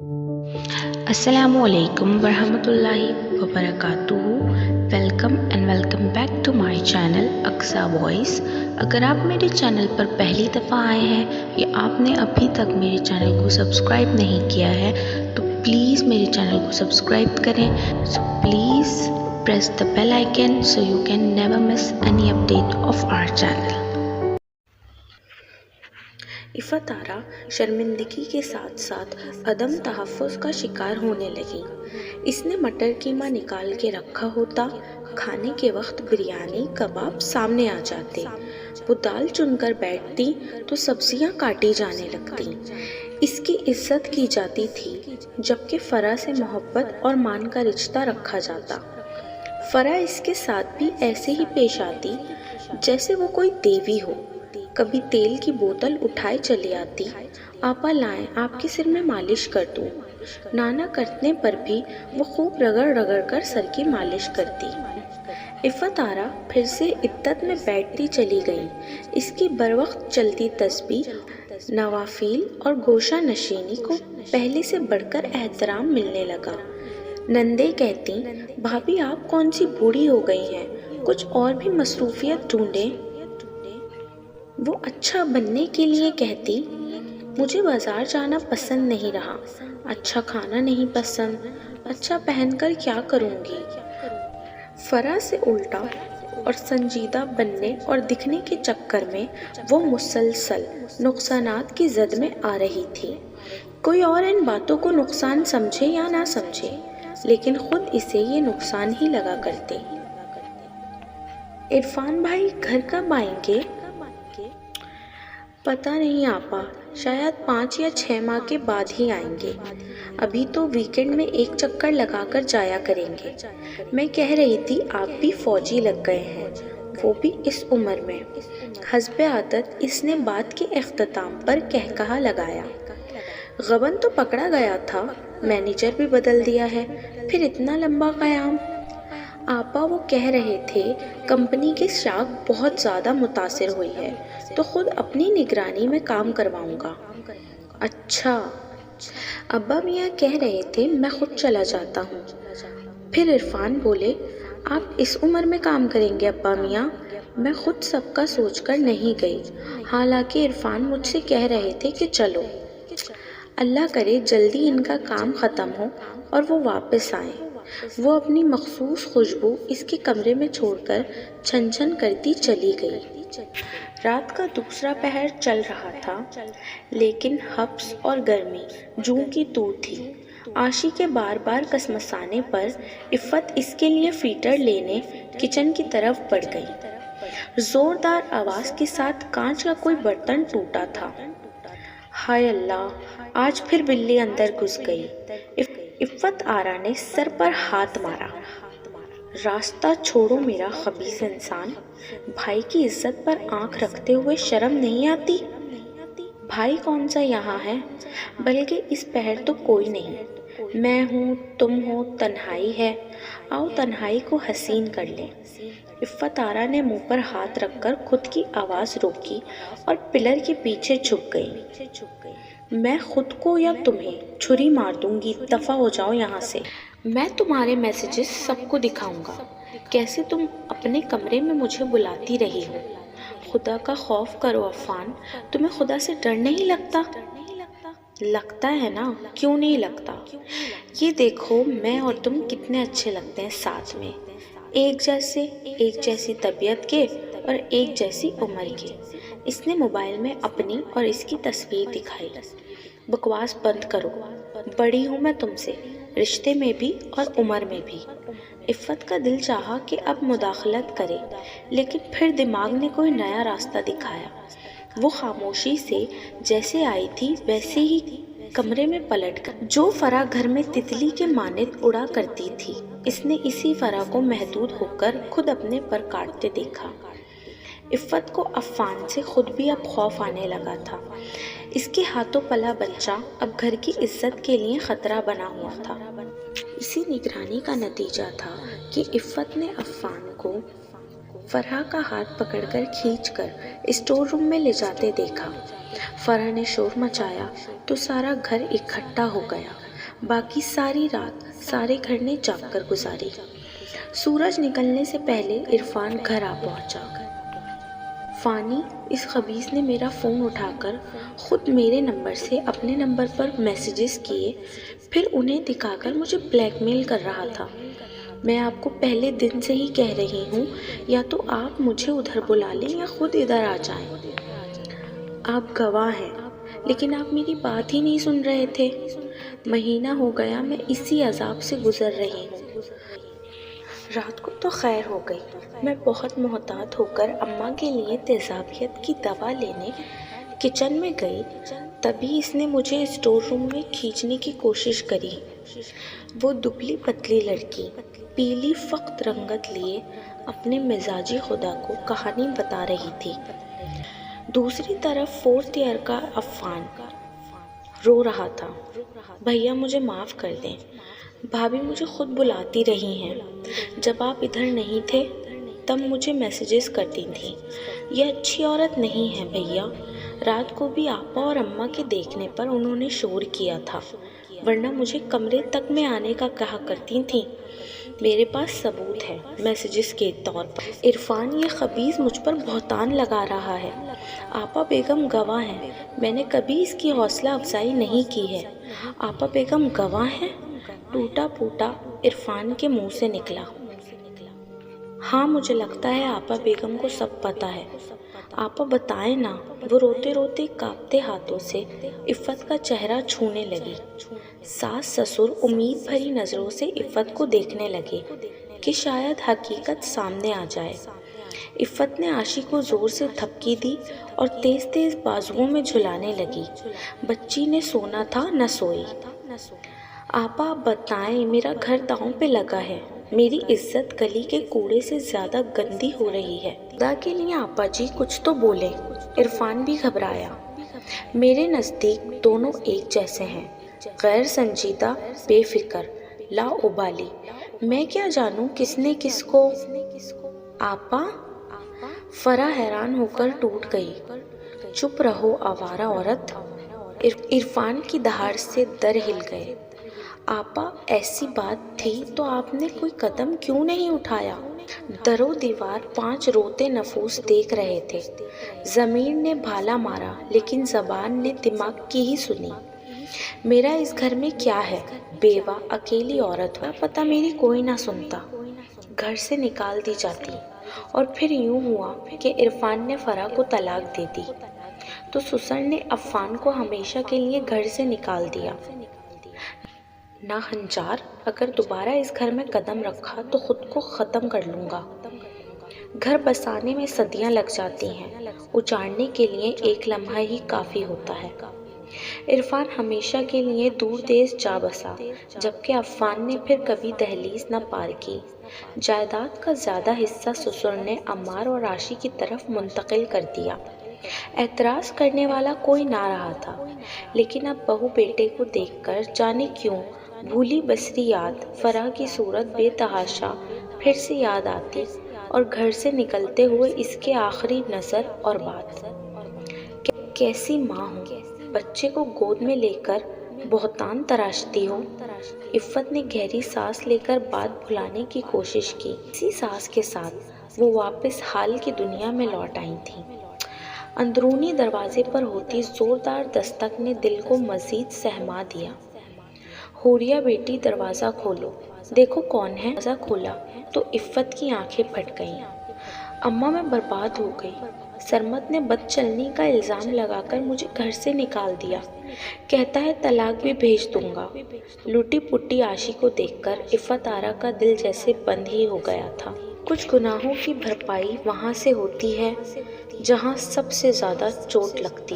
Assalamu alaikum warahmatullahi wabarakatuh. Welcome back to my channel Aqsa Voice. अगर आप मेरे channel पर पहली दफ़ा आए हैं या आपने अभी तक मेरे चैनल को सब्सक्राइब नहीं किया है तो प्लीज़ मेरे चैनल को सब्सक्राइब करें। So please press the bell icon so you can never miss any update of our channel. Iffat Ara शर्मिंदगी के साथ साथ अदम तहफ़्फ़ुज़ का शिकार होने लगी। इसने मटर कीमा निकाल के रखा होता, खाने के वक्त बिरयानी कबाब सामने आ जाते। वो दाल चुनकर बैठती तो सब्जियां काटी जाने लगती। इसकी इज्जत की जाती थी, जबकि फ़रा से मोहब्बत और मान का रिश्ता रखा जाता। फ़रा इसके साथ भी ऐसे ही पेश आती जैसे वो कोई देवी हो। कभी तेल की बोतल उठाए चली आती, आपा लाएं आपके सिर में मालिश कर दूं। नाना करने पर भी वो खूब रगड़ रगड़ कर सर की मालिश करती। इफ़त आरा फिर से इद्दत में बैठती चली गई। इसकी बरवक्त चलती तस्बीह, नवाफिल और गोशा नशीनी को पहले से बढ़कर एहतराम मिलने लगा। नंदे कहती, भाभी आप कौन सी बूढ़ी हो गई हैं, कुछ और भी मसरूफियत ढूंढें। वो अच्छा बनने के लिए कहती, मुझे बाजार जाना पसंद नहीं रहा, अच्छा खाना नहीं पसंद, अच्छा पहनकर क्या करूँगी। फ़रा से उल्टा और संजीदा बनने और दिखने के चक्कर में वो मुसलसल नुकसानात की जद में आ रही थी। कोई और इन बातों को नुकसान समझे या ना समझे, लेकिन खुद इसे ये नुकसान ही लगा करते। इरफान भाई घर कब आएंगे? पता नहीं आपा, शायद 5 या 6 माह के बाद ही आएंगे। अभी तो वीकेंड में एक चक्कर लगाकर जाया करेंगे। मैं कह रही थी आप भी फौजी लग गए हैं, वो भी इस उम्र में। हस्बे आदत इसने बात के इख्तिताम पर कहकहा लगाया। गबन तो पकड़ा गया था, मैनेजर भी बदल दिया है, फिर इतना लंबा क़याम। आपा वो कह रहे थे कंपनी की शाख बहुत ज़्यादा मुतासिर हुई है तो खुद अपनी निगरानी में काम करवाऊंगा। अच्छा। अब्बा मियाँ कह रहे थे मैं खुद चला जाता हूँ। फिर इरफान बोले, आप इस उम्र में काम करेंगे अब्बा मियाँ? मैं खुद सबका सोचकर नहीं गई, हालांकि इरफान मुझसे कह रहे थे कि चलो। अल्लाह करे जल्दी इनका काम ख़त्म हो और वो वापस आए। वो अपनी मखसूस खुशबू इसके कमरे में छोड़कर छन छन करती चली गई। रात का दूसरा पहर चल रहा था, लेकिन हब्स और गर्मी जूं की तू थी। आशी के बार बार कसमसाने पर इफ़त इसके लिए फीटर लेने किचन की तरफ बढ़ गई। जोरदार आवाज़ के साथ कांच का कोई बर्तन टूटा था। हाय अल्लाह, आज फिर बिल्ली अंदर घुस गई। इफ़त आरा ने सर पर हाथ मारा। रास्ता छोड़ो मेरा खबीस इंसान, भाई की इज्जत पर आंख रखते हुए शर्म नहीं आती? भाई कौन सा यहाँ है, बल्कि इस पहर तो कोई नहीं। मैं हूँ, तुम हो, तन्हाई है, आओ तन्हाई को हसीन कर लें। इफ़त आरा ने मुंह पर हाथ रखकर खुद की आवाज़ रोकी और पिलर के पीछे छुप गई। मैं खुद को या तुम्हें छुरी मार दूंगी, दफ़ा हो जाओ यहाँ से। मैं तुम्हारे मैसेजेस सबको दिखाऊंगा, कैसे तुम अपने कमरे में मुझे बुलाती रही हो। खुदा का खौफ करो अफ़ान, तुम्हें खुदा से डर नहीं लगता? लगता है ना, क्यों नहीं लगता। ये देखो मैं और तुम कितने अच्छे लगते हैं साथ में, एक जैसी तबीयत के और एक जैसी उम्र के। इसने मोबाइल में अपनी और इसकी तस्वीर दिखाई। बकवास बंद करो, बड़ी हूँ मैं तुमसे, रिश्ते में भी और उम्र में भी। इफ़त का दिल चाहा कि अब मुदाखलत करे, लेकिन फिर दिमाग ने कोई नया रास्ता दिखाया। वो खामोशी से जैसे आई थी वैसे ही कमरे में पलटकर जो फ़रा घर में तितली के मानित उड़ा करती थी, इसने इसी फ़रा को महदूद होकर खुद अपने पर काटते देखा। इफ़त को अफ़ान से खुद भी अब खौफ आने लगा था। इसके हाथों पला बच्चा अब घर की इज्जत के लिए ख़तरा बना हुआ था। इसी निगरानी का नतीजा था कि इफ़त ने अफ़ान को फ़रा का हाथ पकड़कर खींचकर स्टोर रूम में ले जाते देखा। फ़रा ने शोर मचाया तो सारा घर इकट्ठा हो गया। باقی ساری رات سارے گھر نے جاگ کر گزاری۔ سورج نکلنے سے پہلے عرفان گھر آ پہنچا۔ فانی اس خبیث نے میرا فون اٹھا کر خود میرے نمبر سے اپنے نمبر پر میسیجز کیے، پھر انہیں دکھا کر مجھے بلیک میل کر رہا تھا۔ میں آپ کو پہلے دن سے ہی کہہ رہی ہوں، یا تو آپ مجھے ادھر بلا لیں یا خود ادھر آ جائیں۔ آپ گواہ ہیں، لیکن آپ میری بات ہی نہیں سن رہے تھے۔ مہینہ ہو گیا میں اسی عذاب سے گزر رہی ہوں۔ رات کو تو خیر ہو گئی۔ میں بہت محتاط ہو کر اماں کے لیے تیزابیت کی دوا لینے کچن میں گئی، تبھی اس نے مجھے اسٹور روم میں کھینچنے کی کوشش کری۔ وہ دبلی پتلی لڑکی پیلی فقط رنگت لیے اپنے مزاجی خدا کو کہانی بتا رہی تھی۔ دوسری طرف 4th ایئر کا عفان رو رہا تھا، بھیا مجھے معاف کر دیں، بھابھی مجھے خود بلاتی رہی ہیں، جب آپ ادھر نہیں تھے تب مجھے میسیجز کرتی تھیں، یہ اچھی عورت نہیں ہے بھیا۔ رات کو بھی آپا اور اماں کے دیکھنے پر انہوں نے شور کیا تھا، ورنہ مجھے کمرے تک میں آنے کا کہا کرتی تھیں۔ میرے پاس ثبوت ہے میسیجز کے طور پر۔ عرفان یہ خبیث مجھ پر بہتان لگا رہا ہے۔ آپا بیگم گواہ ہیں، میں نے کبھی اس کی حوصلہ افزائی نہیں کی ہے۔ آپا بیگم گواہ ہیں، ٹوٹا پھوٹا عرفان کے منہ سے نکلا۔ ہاں مجھے لگتا ہے آپا بیگم کو سب پتہ ہے۔ آپا بتائیں نا۔ وہ روتے روتے کانپتے ہاتھوں سے عفت کا چہرہ چھونے لگی۔ ساس سسر امید بھری نظروں سے عفت کو دیکھنے لگے کہ شاید حقیقت سامنے آ جائے۔ عفت نے عاشی کو زور سے تھپکی دی اور تیز تیز بازوؤں میں جھلانے لگی۔ بچی نے سونا تھا نہ سوئی۔ آپا آپ بتائیں، میرا گھر داؤں پہ لگا ہے، میری عزت گلی کے کوڑے سے زیادہ گندی ہو رہی ہے۔ خدا کے لیے آپا جی کچھ تو بولے۔ عرفان بھی گھبرایا۔ میرے نزدیک دونوں ایک جیسے ہیں، غیر سنجیدہ، بے فکر، لا ابالی۔ میں کیا جانوں کس نے کس کو۔ آپا، فرح حیران ہو کر ٹوٹ گئی۔ چپ رہو آوارہ عورت۔ عرفان کی دہاڑ سے در ہل گئے۔ آپا ایسی بات تھی تو آپ نے کوئی قدم کیوں نہیں اٹھایا؟ در و دیوار 5 روتے نفوس دیکھ رہے تھے۔ ضمیر نے بھالا مارا لیکن زبان نے دماغ کی ہی سنی۔ میرا اس گھر میں کیا ہے؟ بیوہ اکیلی عورت ہو، پتہ میری کوئی نہ سنتا، گھر سے نکال دی جاتی۔ اور پھر یوں ہوا کہ عرفان نے فرح کو طلاق دے دی تو سسر نے عفان کو ہمیشہ کے لیے گھر سے نکال دیا۔ نہ ہنچار، اگر دوبارہ اس گھر میں قدم رکھا تو خود کو ختم کر لوں گا۔ گھر بسانے میں صدیاں لگ جاتی ہیں، اجاڑنے کے لیے ایک لمحہ ہی کافی ہوتا ہے۔ عرفان ہمیشہ کے لیے دور دیس جا بسا، جبکہ عفان نے پھر کبھی دہلیز نہ پار کی۔ جائیداد کا زیادہ حصہ سسر نے عمار اور عاشی کی طرف منتقل کر دیا۔ اعتراض کرنے والا کوئی نہ رہا تھا، لیکن اب بہو بیٹے کو دیکھ کر جانے کیوں بھولی بسری یاد، فرح کی صورت بے تحاشا پھر سے یاد آتی اور گھر سے نکلتے ہوئے اس کے آخری نظر اور بات۔ کیسی ماں ہوں، بچے کو گود میں لے کر بہتان تراشتی ہوں۔ عفت نے گہری سانس لے کر بات بھلانے کی کوشش کی۔ اسی سانس کے ساتھ وہ واپس حال کی دنیا میں لوٹ آئی تھیں۔ اندرونی دروازے پر ہوتی زوردار دستک نے دل کو مزید سہما دیا۔ حوریہ بیٹی دروازہ کھولو، دیکھو کون ہے۔ دروازہ کھولا تو عفت کی آنکھیں پھٹ گئیں۔ اماں میں برباد ہو گئی۔ سرمد نے بد چلنی کا الزام لگا کر مجھے گھر سے نکال دیا، کہتا ہے طلاق بھی بھیج دوں گا۔ لوٹی پٹی عاشی کو دیکھ کر عفت آرا کا دل جیسے بند ہی ہو گیا تھا۔ کچھ گناہوں کی بھرپائی وہاں سے ہوتی ہے جہاں سب سے زیادہ چوٹ لگتی ہے۔